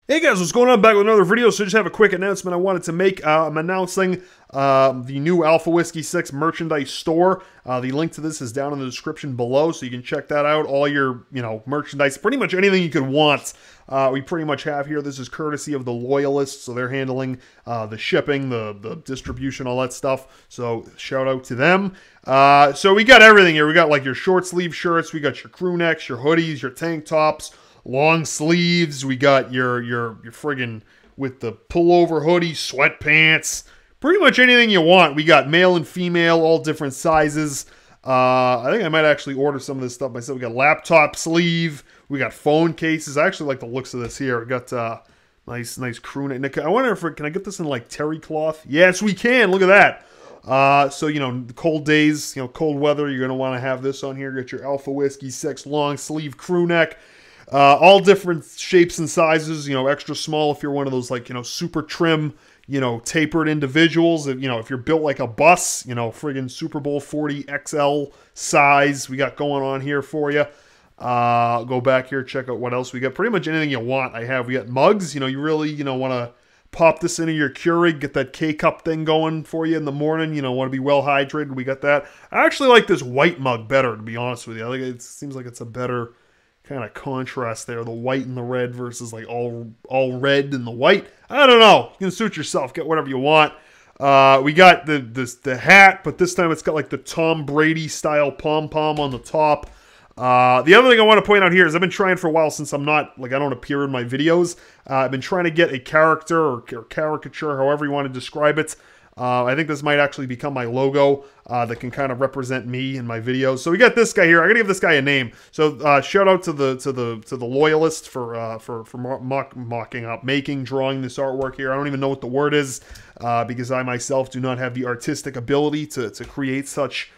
Hey guys, what's going on? Back with another video. So just have a quick announcement I wanted to make. I'm announcing the new AlphaWhiskeySix merchandise store. The link to this is down in the description below, so you can check that out. All your, merchandise, pretty much anything you could want, we pretty much have here. This is courtesy of the Loyalists, so they're handling the shipping, the distribution, all that stuff. So shout out to them. So we got everything here. We got like your short sleeve shirts, we got your crew necks, your hoodies, your tank tops, long sleeves. We got your friggin' with the pullover hoodie, sweatpants, pretty much anything you want. We got male and female, all different sizes. I think I might actually order some of this stuff myself. We got laptop sleeve. We got phone cases. I actually like the looks of this here. We got nice crew neck. I wonder if can I get this in like terry cloth? Yes, we can. Look at that. So, the cold days, cold weather, you're going to want to have this on here. Get your AlphaWhiskeySix long sleeve crew neck. All different shapes and sizes, extra small if you're one of those, like, super trim, tapered individuals. If you're built like a bus, friggin' Super Bowl 40 XL size we got going on here for you. Go back here, check out what else we got. Pretty much anything you want I have. We got mugs, you really, want to pop this into your Keurig, get that K-cup thing going for you in the morning, want to be well hydrated. We got that. I actually like this white mug better, to be honest with you. I think it seems like it's a better kind of contrast there, the white and the red versus like all red and the white. I don't know. You can suit yourself. Get whatever you want. We got the hat, but this time it's got like the Tom Brady style pom-pom on the top. The other thing I want to point out here is I've been trying for a while, since I'm not, like, I don't appear in my videos. I've been trying to get a character or caricature, however you want to describe it. I think this might actually become my logo that can kind of represent me in my videos. So we got this guy here. I gotta give this guy a name. So shout out to the Loyalist for making, drawing this artwork here. I don't even know what the word is because I myself do not have the artistic ability to create such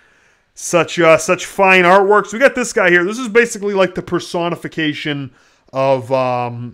fine artwork. So we got this guy here. This is basically like the personification of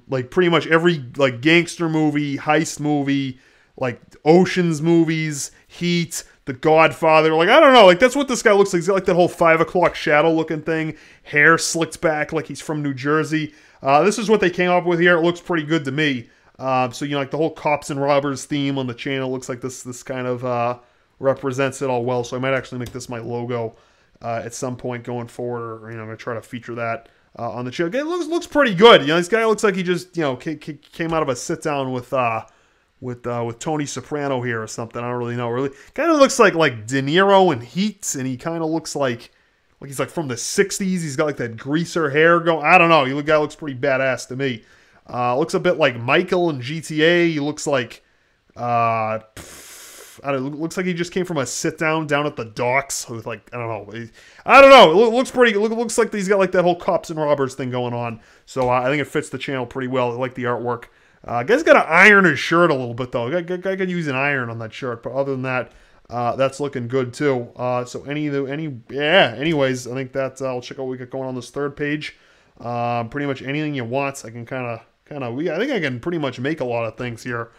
like pretty much every like gangster movie, heist movie, like Ocean's movies, Heat, The Godfather. Like, I don't know, like that's what this guy looks like. He's got like that whole 5 o'clock shadow looking thing, hair slicked back like he's from New Jersey. This is what they came up with here. It looks pretty good to me. So like the whole cops and robbers theme on the channel looks like this kind of represents it all well. So I might actually make this my logo at some point going forward, or I'm gonna try to feature that on the channel. It looks pretty good. This guy looks like he just came out of a sit down with Tony Soprano here or something. I don't really know. Really, kind of looks like De Niro in Heat, and he kind of looks like he's like from the '60s. He's got like that greaser hair going. I don't know. The guy looks pretty badass to me. Looks a bit like Michael in GTA. He looks like looks like he just came from a sit down at the docks with like I don't know. It looks pretty. Looks like he's got like that whole cops and robbers thing going on. So I think it fits the channel pretty well. I like the artwork. Guy's got to iron his shirt a little bit, though. Guy could use an iron on that shirt, but other than that, that's looking good, too. So anyways, I think that's, I'll check out what we got going on this third page. Pretty much anything you want, I can I think I can pretty much make a lot of things here,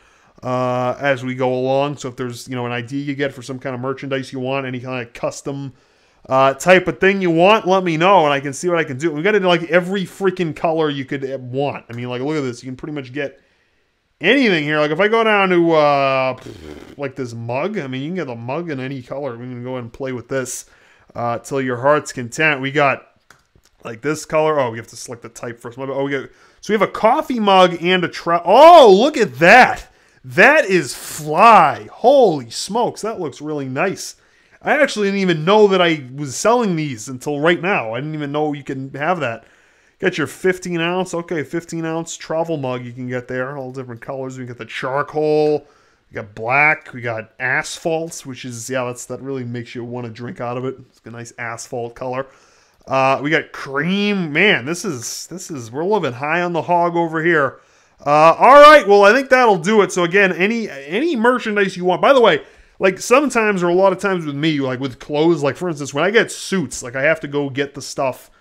as we go along. So if there's, an idea you get for some kind of merchandise you want, any kind of custom type of thing you want, let me know, and I can see what I can do. We got it in like every freaking color you could want. I mean, like, look at this. You can pretty much get anything here. Like if I go down to like this mug, I mean, you can get a mug in any color. We can go ahead and play with this till your heart's content. We got like this color. Oh, we have to select the type first. Oh, so we have a coffee mug and a oh, look at that. That is fly. Holy smokes, that looks really nice. I actually didn't even know that I was selling these until right now. I didn't even know you can have that. Got your 15 ounce. Okay, 15 ounce travel mug you can get there. All different colors. We got the charcoal. We got black. We got asphalt, which is, that really makes you want to drink out of it. It's a nice asphalt color. We got cream. Man, this is, we're living high on the hog over here. All right, well, I think that'll do it. So again, any merchandise you want. By the way, like sometimes or a lot of times with me, like with clothes, like for instance, when I get suits, like I have to go get the stuff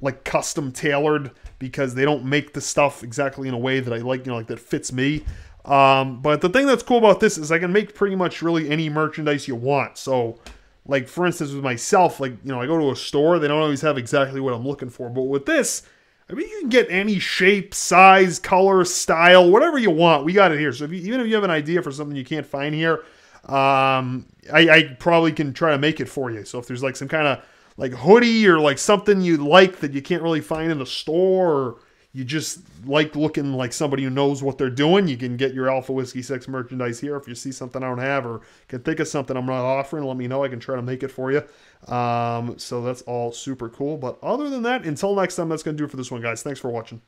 like custom tailored because they don't make the stuff exactly in a way that I like, like that fits me. But the thing that's cool about this is I can make pretty much really any merchandise you want. So like for instance with myself, like, I go to a store, they don't always have exactly what I'm looking for. But with this, I mean, you can get any shape, size, color, style, whatever you want. We got it here. So even if you have an idea for something you can't find here, I probably can try to make it for you. So if there's like some kind of like hoodie or like something you like that you can't really find in the store, or you just like looking like somebody who knows what they're doing, you can get your Alpha Whiskey 6 merchandise here. If you see something I don't have or can think of something I'm not offering, let me know. I can try to make it for you. So that's all super cool. But other than that, until next time, that's going to do it for this one, guys. Thanks for watching.